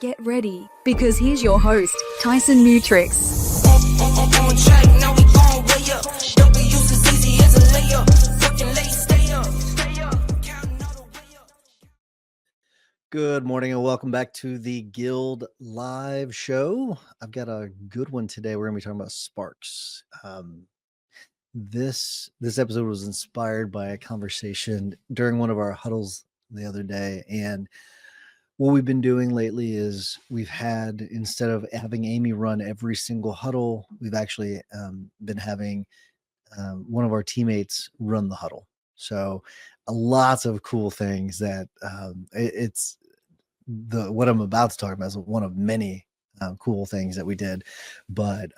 Get ready, because here's your host, Tyson Mutrux. Good morning and welcome back to the Guild Live Show. I've got a good one today. We're going to be talking about sparks. This episode was inspired by a conversation during one of our huddles the other day, and what we've been doing lately is we've had, instead of having Amy run every single huddle, we've actually been having one of our teammates run the huddle. So lots of cool things that it's what I'm about to talk about is one of many cool things that we did. But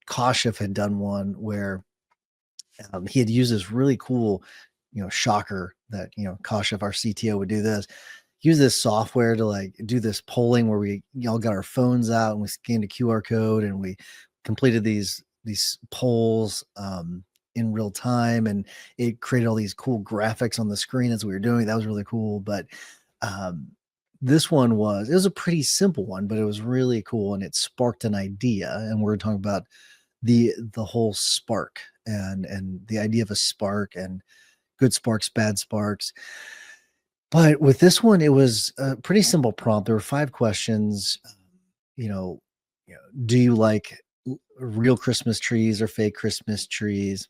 Kashif had done one where he had used this really cool, shocker that, Kashif, our CTO, would do this. Use this software to like do this polling where we all got our phones out and we scanned a QR code and we completed these polls in real time, and it created all these cool graphics on the screen as we were doing. That was really cool. But this one was a pretty simple one, but it was really cool, and it sparked an idea. And we're talking about the whole spark and the idea of a spark and good sparks, bad sparks. But with this one, it was a pretty simple prompt. There were 5 questions. Do you like real Christmas trees or fake Christmas trees?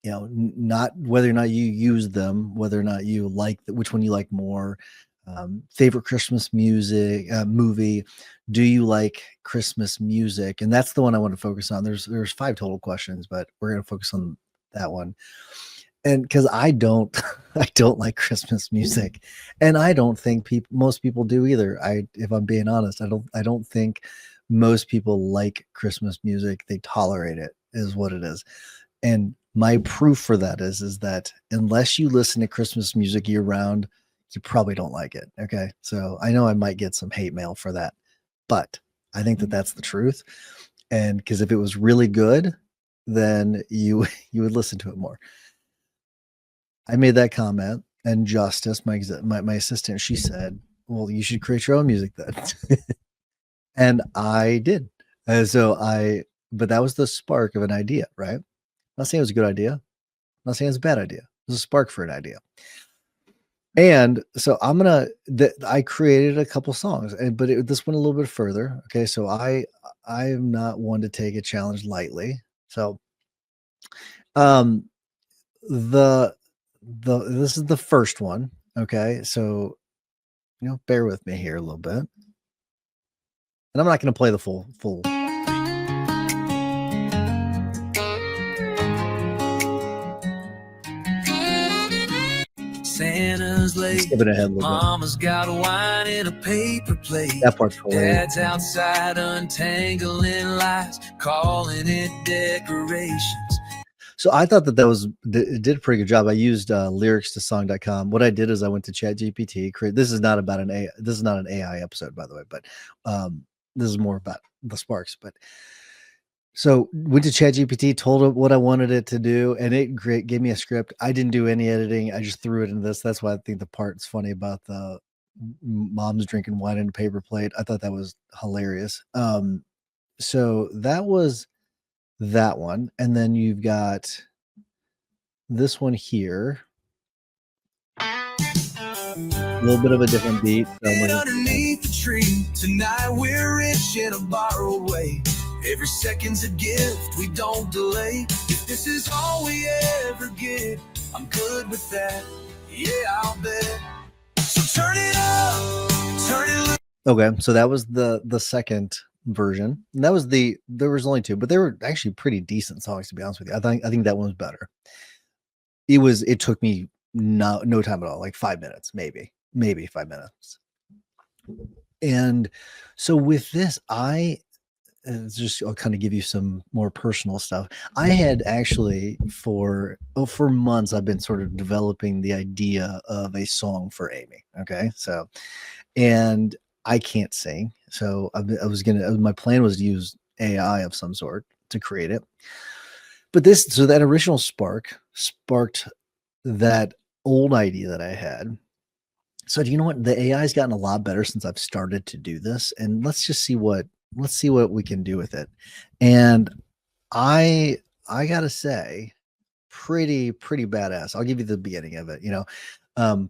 Not whether or not you use them, whether or not you like which one you like more. Favorite Christmas music movie. Do you like Christmas music? And that's the one I want to focus on. There's 5 total questions, but we're going to focus on that one. And because I don't like Christmas music, and I don't think most people do either. If I'm being honest, I don't think most people like Christmas music. They tolerate it, is what it is. And my proof for that is that unless you listen to Christmas music year round, you probably don't like it. Okay. So I know I might get some hate mail for that, but I think that that's the truth. And because if it was really good, then you would listen to it more. I made that comment, and Justice, my assistant, she said, well, you should create your own music then. And I did. But that was the spark of an idea, right? I'm not saying it was a good idea. I'm not saying it's a bad idea. It was a spark for an idea. And so I created a couple songs, but this went a little bit further. Okay. So I am not one to take a challenge lightly. So, this is the first one. Okay. So, bear with me here a little bit. And I'm not going to play the full. Santa's late. Skip it ahead a little bit. Mama's got wine in a paper plate. That part's hilarious. Dad's outside untangling lights, calling it decorations. So I thought it did a pretty good job. I used lyrics to song.com. What I did is I went to ChatGPT. This is not an AI episode, by the way, but this is more about the sparks. But so went to ChatGPT, told it what I wanted it to do, and it gave me a script. I didn't do any editing. I just threw it into this. That's why I think the part's funny about the mom's drinking wine in a paper plate. I thought that was hilarious. So that was that one. And then you've got this one here. A little bit of a different beat. Underneath the tree, tonight we're rich in a borrowed way. Every second's a gift, we don't delay. If this is all we ever get, I'm good with that. Yeah, I'll bet. So turn it up, turn it loose. Okay, so that was the second version. And there was only 2, but they were actually pretty decent songs, to be honest with you. I think that one was better. It took me no time at all, like 5 minutes, maybe 5 minutes. And so with this, I'll kind of give you some more personal stuff. I had actually for months, I've been sort of developing the idea of a song for Amy. Okay. So, and I can't sing. So my plan was to use AI of some sort to create it. But that original sparked that old idea that I had. So you know what? The AI's gotten a lot better since I've started to do this, and let's see what we can do with it. And I gotta say, pretty badass. I'll give you the beginning of it.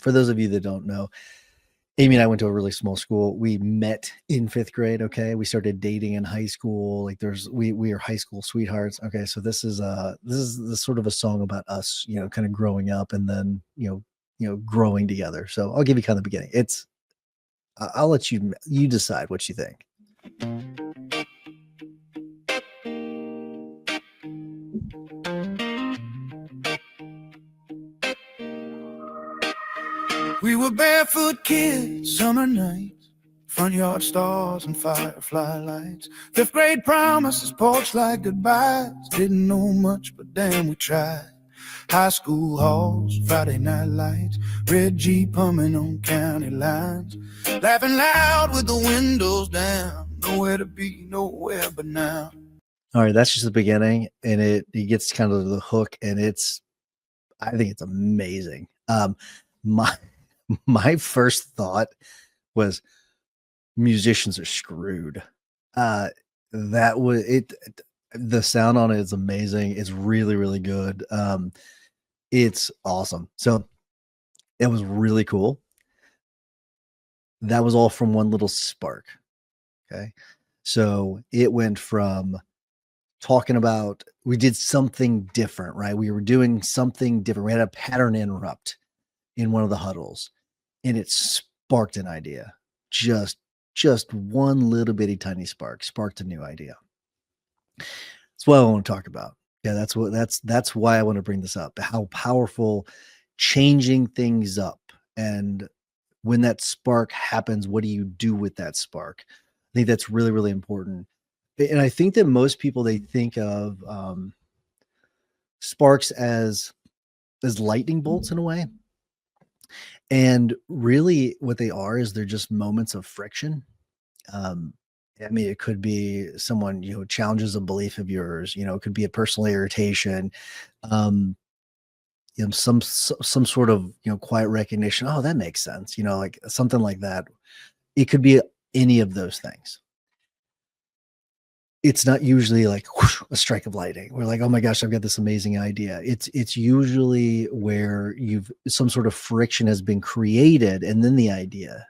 For those of you that don't know, Amy and I went to a really small school. We met in 5th grade. Okay, we started dating in high school. Like we are high school sweethearts. Okay, so this is the sort of a song about us, kind of growing up and then growing together. So I'll give you kind of the beginning. I'll let you decide what you think. We were barefoot kids, summer nights, front yard stars and firefly lights. 5th grade promises, porch like goodbyes. Didn't know much, but damn, we tried. High school halls, Friday night lights, red Jeep humming on county lines. Laughing loud with the windows down, nowhere to be, nowhere but now. All right, that's just the beginning, and it gets kind of the hook, and I think it's amazing. My first thought was musicians are screwed. That was it. The sound on it is amazing. It's really, really good. It's awesome. So it was really cool. That was all from one little spark. Okay. So it went from talking about, we did something different, right? We were doing something different. We had a pattern interrupt in one of the huddles, and it sparked an idea. Just one little bitty tiny sparked a new idea. That's what I want to talk about. Yeah, that's why I want to bring this up. How powerful changing things up, and when that spark happens, what do you do with that spark? I think that's really, really important. And I think that most people, they think of sparks as lightning bolts in a way. And really what they are is they're just moments of friction. I mean, it could be someone, challenges a belief of yours, it could be a personal irritation, some sort of, quiet recognition. Oh, that makes sense. Like something like that. It could be any of those things. It's not usually like whoosh, a strike of lightning. We're like, oh my gosh, I've got this amazing idea. It's usually where some sort of friction has been created, and then the idea.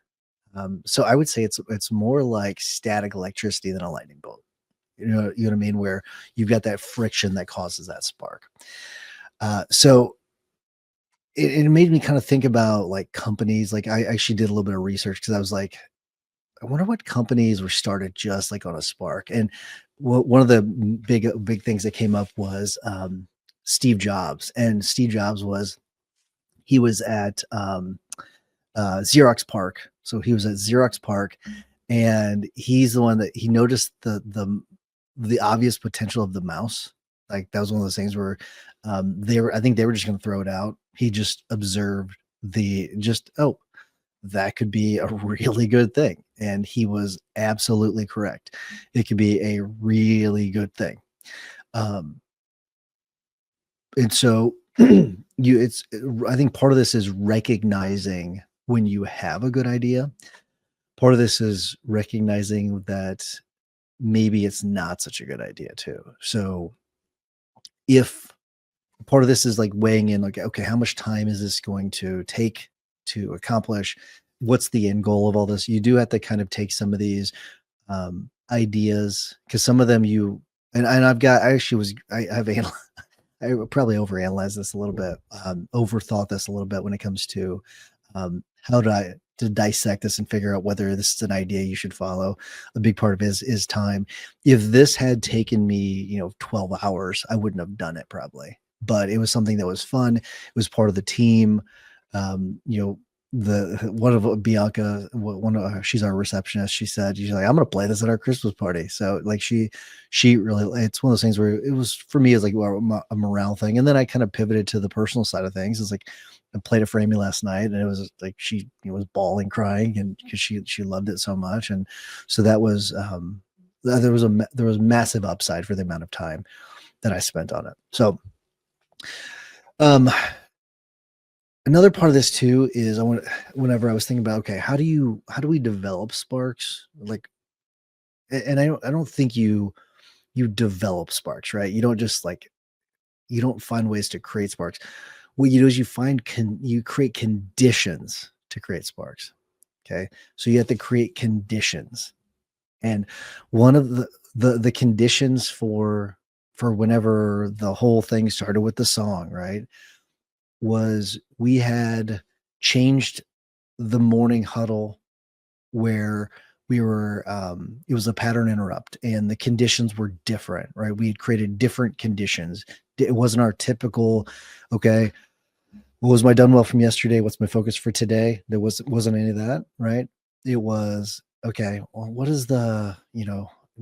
So I would say it's more like static electricity than a lightning bolt. You know what I mean? Where you've got that friction that causes that spark. So it made me kind of think about like companies. Like I actually did a little bit of research because I was like, I wonder what companies were started just like on a spark. And one of the big things that came up was Steve Jobs. And Steve Jobs he was at Xerox PARC. So he was at Xerox PARC, and he's the one that he noticed the obvious potential of the mouse. Like that was one of those things where I think they were just going to throw it out. He just observed that could be a really good thing. And he was absolutely correct. It could be a really good thing. And so I think part of this is recognizing when you have a good idea. Part of this is recognizing that maybe it's not such a good idea too. So if part of this is like weighing in, like, okay, how much time is this going to take to accomplish? What's the end goal of all this? You do have to kind of take some of these ideas, because some of them I probably overanalyzed this a little bit, overthought this a little bit when it comes to how to dissect this and figure out whether this is an idea you should follow. A big part of it is time. If this had taken me, 12 hours, I wouldn't have done it probably, but it was something that was fun. It was part of the team. One of Bianca, she's our receptionist. She's like, I'm going to play this at our Christmas party. So like she really, it's one of those things where it was, for me, it's like a morale thing. And then I kind of pivoted to the personal side of things. It's like, I played it for Amy last night, and it was like, she was bawling, crying, and because she loved it so much. And so that was, there was massive upside for the amount of time that I spent on it. So, Another part of this too is whenever I was thinking about, okay, how do we develop sparks? Like, and I don't think you develop sparks, right? You don't just like, you don't find ways to create sparks. What you do is you create conditions to create sparks. Okay. So you have to create conditions. And one of the conditions for whenever the whole thing started with the song, right, was we had changed the morning huddle where we were it was a pattern interrupt and the conditions were different, right? We had created different conditions. It wasn't our typical, okay, what was my done well from yesterday? What's my focus for today? There wasn't any of that, right? It was, okay, well, what is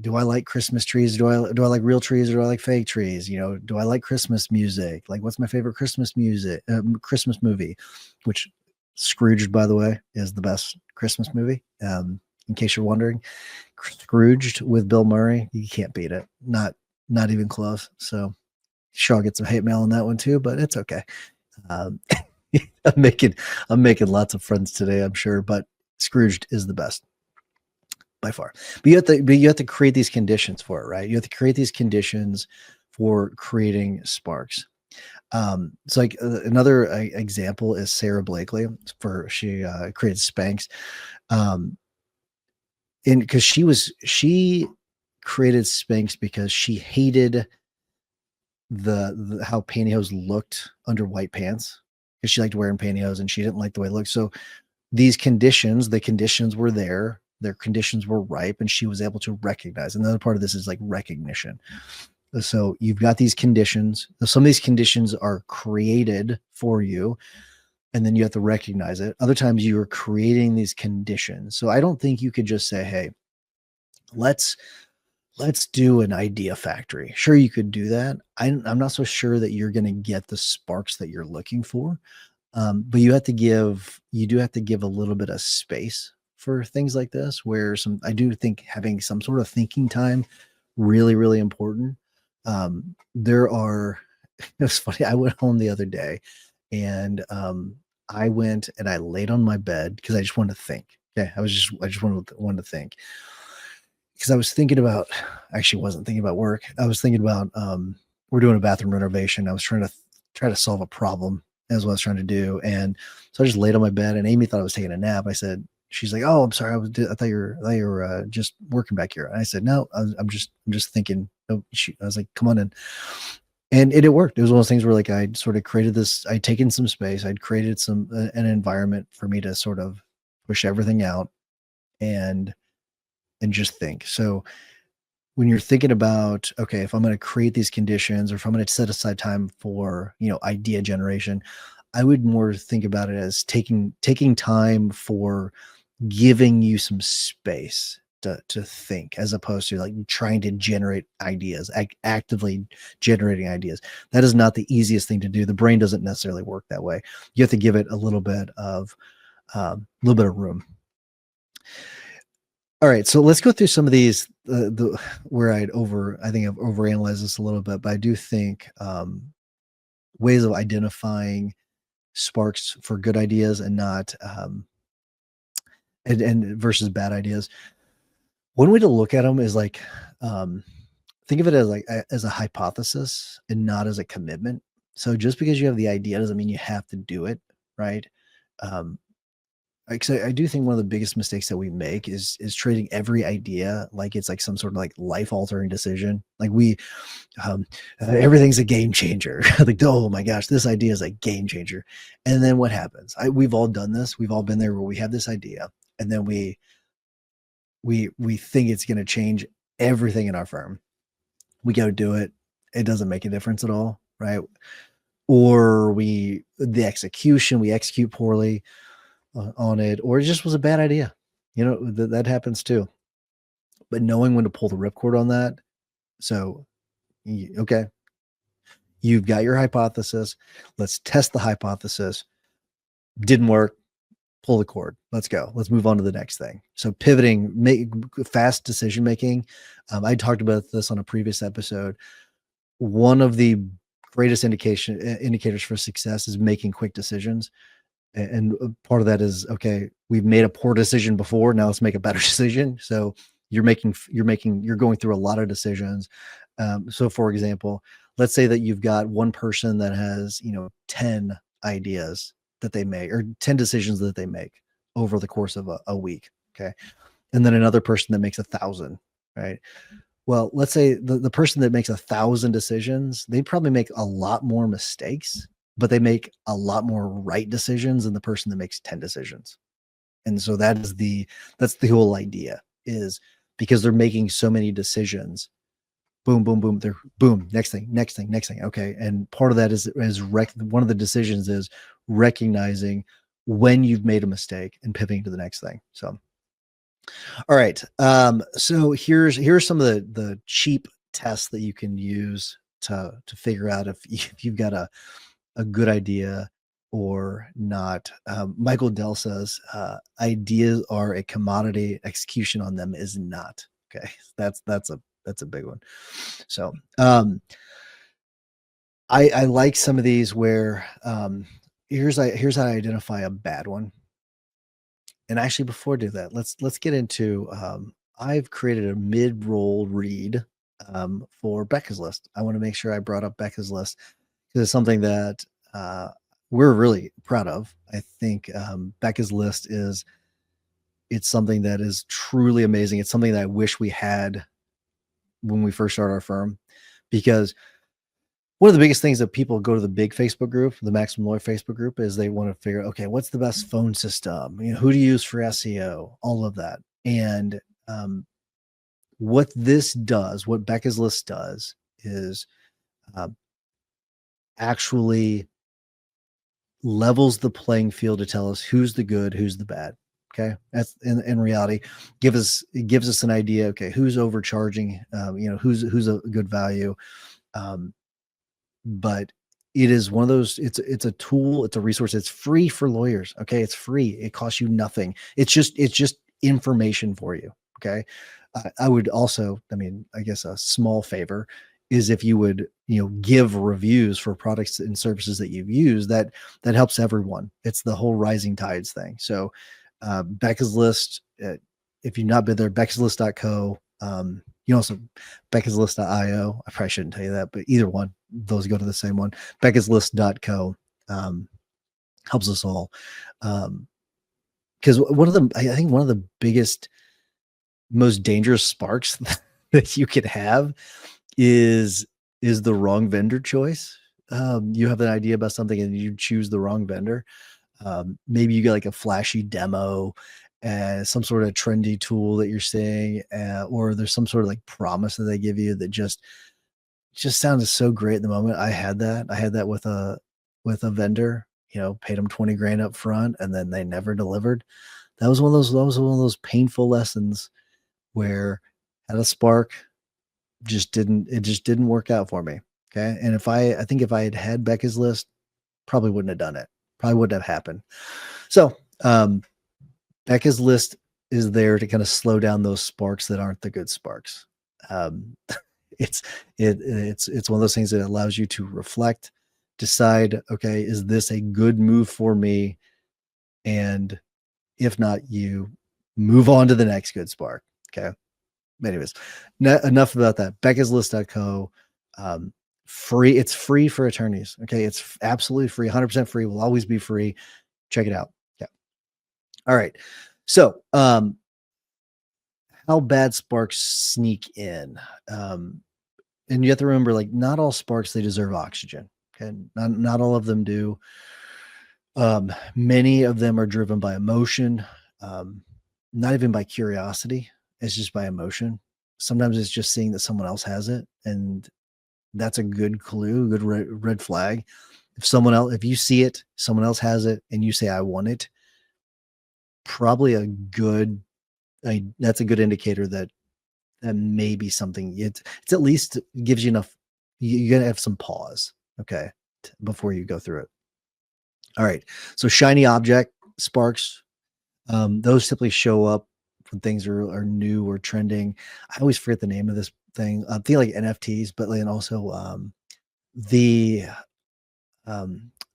do I like Christmas trees? Do I like real trees or do I like fake trees? Do I like Christmas music? Like, what's my favorite Christmas music, Christmas movie? Which Scrooged, by the way, is the best Christmas movie. In case you're wondering, Scrooged with Bill Murray, you can't beat it. Not even close. So sure, I'll get some hate mail on that one too, but it's okay. Um, I'm making lots of friends today, I'm sure, but Scrooged is the best by far. But you have to create these conditions for it, right? You have to create these conditions for creating sparks. It's like another example is Sarah Blakely. She created Spanx, and because she created Spanx because she hated the how pantyhose looked under white pants, because she liked wearing pantyhose and she didn't like the way it looked. So the conditions were there, their conditions were ripe, and she was able to recognize. Another part of this is like recognition. So you've got these conditions. Some of these conditions are created for you, and then you have to recognize it. Other times you are creating these conditions. So I don't think you could just say, hey, let's do an idea factory. Sure, you could do that. I'm not so sure that you're going to get the sparks that you're looking for. But you do have to give a little bit of space for things like this, where I do think having some sort of thinking time really, really important. It was funny. I went home the other day and I went and I laid on my bed because I just wanted to think. Okay. I just wanted to think, because I was thinking about, actually wasn't thinking about work. I was thinking about, we're doing a bathroom renovation. I was trying to solve a problem as what I was trying to do. And so I just laid on my bed and Amy thought I was taking a nap. She's like, "Oh, I'm sorry. I thought you were just working back here." And I said, "No, I'm just thinking." I was like, "Come on in." And it worked. It was one of those things where like I'd sort of created this, I'd taken some space, I'd created an environment for me to sort of push everything out and just think. So when you're thinking about, okay, if I'm going to create these conditions or if I'm going to set aside time for, idea generation, I would more think about it as taking time for giving you some space to think, as opposed to like trying to generate ideas, actively generating ideas. That is not the easiest thing to do. The brain doesn't necessarily work that way. You have to give it a little bit of room. All right, so let's go through some of these where I think I've overanalyzed this a little bit, but I do think ways of identifying sparks for good ideas and not and versus bad ideas. One way to look at them is like think of it as like as a hypothesis and not as a commitment. So just because you have the idea doesn't mean you have to do it, right? I do think one of the biggest mistakes that we make is treating every idea like it's like some sort of like life altering decision. Like everything's a game changer. Like, oh my gosh, this idea is a game changer. And then what happens? We've all done this. We've all been there where we have this idea, and then we think it's going to change everything in our firm. We go do it. It doesn't make a difference at all, right? Or we execute poorly on it, or it just was a bad idea. That happens too. But knowing when to pull the ripcord on that. So, okay, you've got your hypothesis. Let's test the hypothesis. Didn't work. Pull the cord. Let's go. Let's move on to the next thing. So pivoting, make fast decision making. I talked about this on a previous episode. One of the greatest indicators for success is making quick decisions. And part of that is, okay, we've made a poor decision before. Now let's make a better decision. So you're going through a lot of decisions. So for example, let's say that you've got one person that has, 10 ideas that they make, or 10 decisions that they make over the course of a week. Okay. And then another person that makes 1,000, right? Well, let's say the person that makes 1,000 decisions, they probably make a lot more mistakes, but they make a lot more right decisions than the person that makes 10 decisions. And so that's the whole idea, is because they're making so many decisions. Boom, boom, boom. They're boom. Next thing, next thing, next thing. Okay. And part of that is one of the decisions is recognizing when you've made a mistake and pivoting to the next thing. So, all right. So here's some of the cheap tests that you can use to figure out if you've got a good idea or not. Michael Dell says, ideas are a commodity, execution on them is not. Okay. That's a big one. So, I like some of these where, here's how I identify a bad one. And actually, before I do that, let's get into, I've created a mid-roll read, for Becca's List. I want to make sure I brought up Becca's List because it's something that, we're really proud of. I think, Becca's List it's something that is truly amazing. It's something that I wish we had when we first started our firm, because one of the biggest things that people go to the big Facebook group, the Maximum Lawyer Facebook group, is they want to figure out, okay, what's the best phone system? Who to use for SEO, all of that. And, what Becca's List does is, actually levels the playing field to tell us who's the good, who's the bad. Okay. That's in reality, it gives us an idea. Okay. Who's overcharging, who's a good value. But it is one of those, it's a tool, it's a resource. It's free for lawyers. Okay. It's free. It costs you nothing. It's just information for you. Okay. I would also, I guess a small favor is if you would, give reviews for products and services that you've used, that helps everyone. It's the whole rising tides thing. So, Becca's List, if you've not been there, beccaslist.co, also beccaslist.io. I probably shouldn't tell you that, but either one, those go to the same one. beccaslist.co, helps us all. Because I think one of the biggest, most dangerous sparks that you could have is the wrong vendor choice. You have an idea about something and you choose the wrong vendor. Maybe you get like a flashy demo, some sort of trendy tool that you're seeing, or there's some sort of like promise that they give you that just sounded so great in the moment. I had that with a vendor, paid them 20 grand up front and then they never delivered. That was one of those painful lessons where had a spark, it just didn't work out for me. Okay. And I think if I had Becca's List, probably wouldn't have done it. Probably wouldn't have happened. So, Becca's List is there to kind of slow down those sparks that aren't the good sparks. It's one of those things that allows you to reflect, decide, okay, is this a good move for me? And if not, you move on to the next good spark. Okay. Anyways, enough about that. beccaslist.co, free. It's free for attorneys. Okay. It's absolutely free, 100% free, will always be free. Check it out. Yeah. All right. So, how bad sparks sneak in. And you have to remember, like, not all sparks, they deserve oxygen. Okay. Not all of them do. Many of them are driven by emotion, not even by curiosity. It's just by emotion. Sometimes it's just seeing that someone else has it. And that's a good clue, good red flag. If you see it, someone else has it, and you say, I want it, probably that's a good indicator that may be something. It's at least gives you enough. You got to have some pause. Okay. Before you go through it. All right. So shiny object sparks, those typically show up when things are new or trending. I always forget the name of this thing. I think like NFTs, but then also, the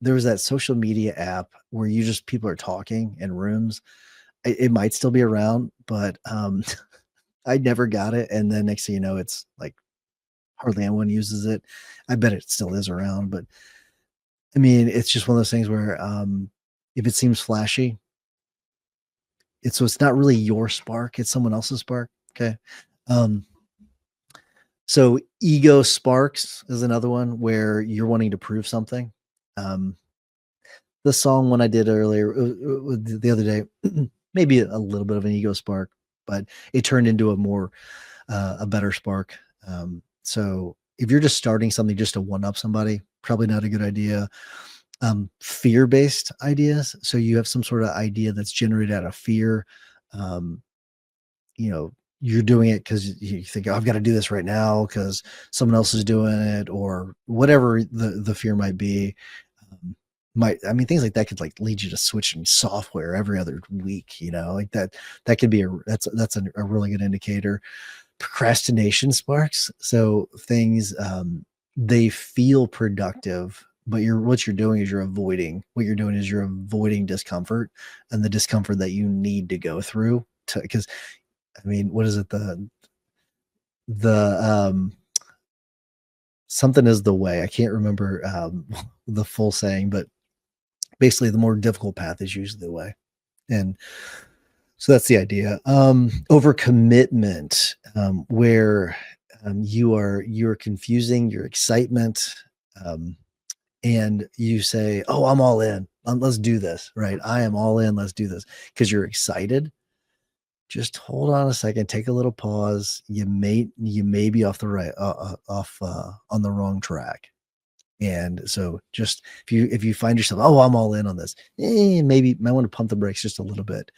there was that social media app where people are talking in rooms. It might still be around, but I never got it. And then next thing you know, it's like hardly anyone uses it. I bet it still is around, but I mean, it's just one of those things where if it seems flashy, it's not really your spark, it's someone else's spark. Okay. Um, so ego sparks is another one where you're wanting to prove something. Um, the song one I did earlier the other day, maybe a little bit of an ego spark, but it turned into a better spark. So if you're just starting something just to one up somebody, probably not a good idea. Fear-based ideas. So you have some sort of idea that's generated out of fear. Um, you know, you're doing it because you think, oh, I've got to do this right now because someone else is doing it, or whatever the fear might be. I mean, things like that could like lead you to switching software every other week, like that could be that's a really good indicator. Procrastination sparks. So things, they feel productive, but what you're doing is you're avoiding discomfort, and the discomfort that you need to go through because I mean, what is it? The something is the way. I can't remember the full saying, but basically the more difficult path is usually the way. And so that's the idea. Overcommitment, where you're confusing your excitement, and you say, "Oh, I'm all in. Let's do this." Right? I am all in. Let's do this because you're excited. Just hold on a second. Take a little pause. You may be off the right on the wrong track. And so just if you find yourself, oh, I'm all in on this, maybe might want to pump the brakes just a little bit,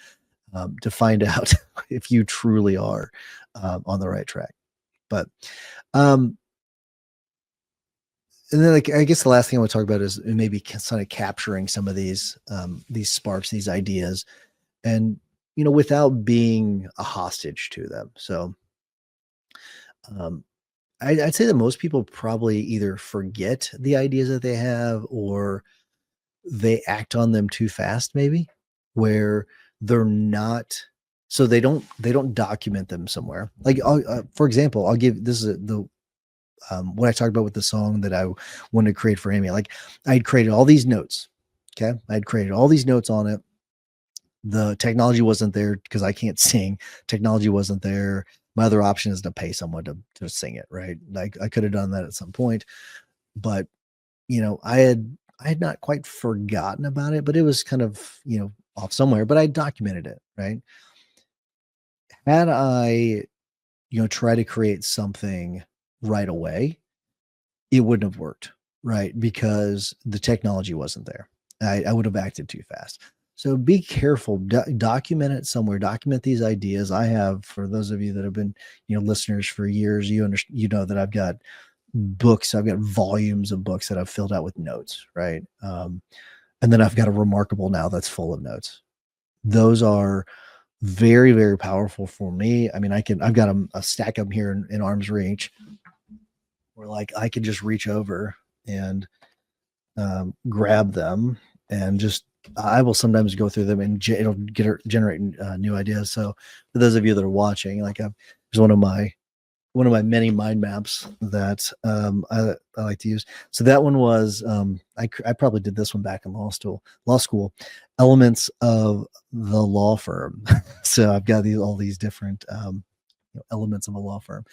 to find out if you truly are on the right track. But and then like, I guess the last thing I want to talk about is maybe kind of capturing some of these sparks, these ideas, and without being a hostage to them. So um, I'd say that most people probably either forget the ideas that they have, or they act on them too fast, maybe, where they're not, so they don't document them somewhere. Like, for example, I'll give this is the what I talked about with the song that I wanted to create for Amy. Like, I'd created all these notes. Okay, I'd created all these notes on it. The technology wasn't there because I can't sing. Technology wasn't there. My other option is to pay someone to sing it, right? Like, I could have done that at some point, but I had not quite forgotten about it, but it was kind of, off somewhere, but I documented it, right? Had I, try to create something right away, it wouldn't have worked, right? Because the technology wasn't there. I would have acted too fast. So be careful, document it somewhere, document these ideas. I have, for those of you that have been, listeners for years, you know that I've got books, I've got volumes of books that I've filled out with notes, right? And then I've got a Remarkable now that's full of notes. Those are very, very powerful for me. I mean, I've got a stack of them here in arm's reach, where like I can just reach over and grab them, and just I will sometimes go through them, and it'll generate new ideas. So for those of you that are watching, like, there's one of my many mind maps that I like to use. So that one was I probably did this one back in law school, elements of the law firm. So I've got all these different elements of a law firm,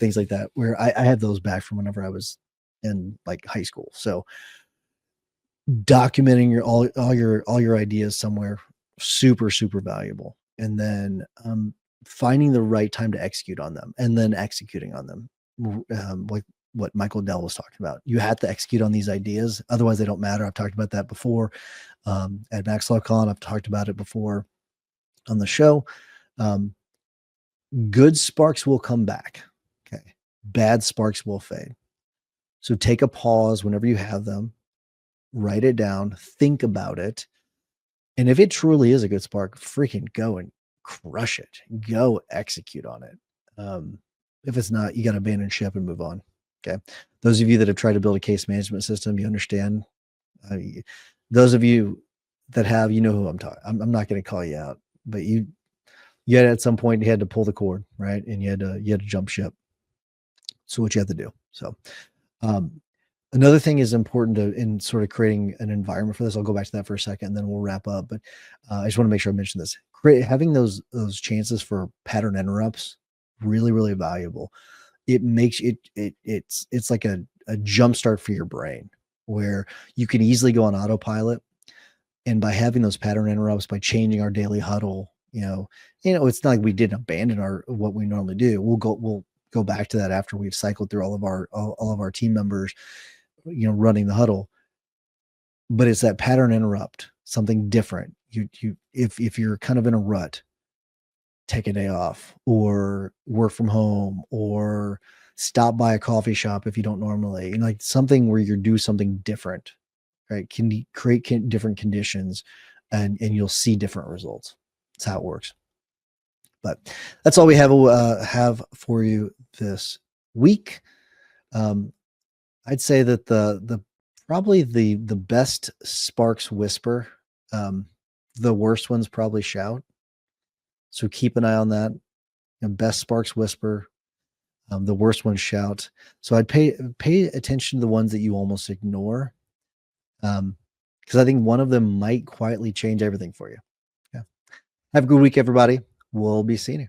things like that, where I had those back from whenever I was in like high school. So documenting all your ideas somewhere, super, super valuable. And then finding the right time to execute on them, and then executing on them, like what Michael Dell was talking about. You have to execute on these ideas, otherwise they don't matter. I've talked about that before at Max LawCon. I've talked about it before on the show. Good sparks will come back. Okay, bad sparks will fade. So take a pause whenever you have them, write it down, think about it. And if it truly is a good spark, freaking go and crush it. Go execute on it. If it's not, you got to abandon ship and move on. Okay. Those of you that have tried to build a case management system, you understand Those of you that have, you know who I'm talking. I'm not going to call you out, but you had at some point you had to pull the cord, right? And you had to jump ship. So what you have to do. So um, another thing is important in sort of creating an environment for this. I'll go back to that for a second, and then we'll wrap up. But I just want to make sure I mention this. Having those chances for pattern interrupts really, really valuable. It makes it's like a jump start for your brain where you can easily go on autopilot. And by having those pattern interrupts, by changing our daily huddle, it's not like we didn't abandon what we normally do. We'll go back to that after we've cycled through all of our team members, running the huddle. But it's that pattern interrupt, something different. If you're kind of in a rut, take a day off or work from home or stop by a coffee shop if you don't normally, like something where you do something different, right? Can create different conditions and you'll see different results. That's how it works. But that's all we have for you this week. I'd say that the probably the best sparks whisper. The worst ones probably shout. So keep an eye on that. Best sparks whisper. The worst ones shout. So I'd pay attention to the ones that you almost ignore. Because I think one of them might quietly change everything for you. Yeah. Have a good week, everybody. We'll be seeing you.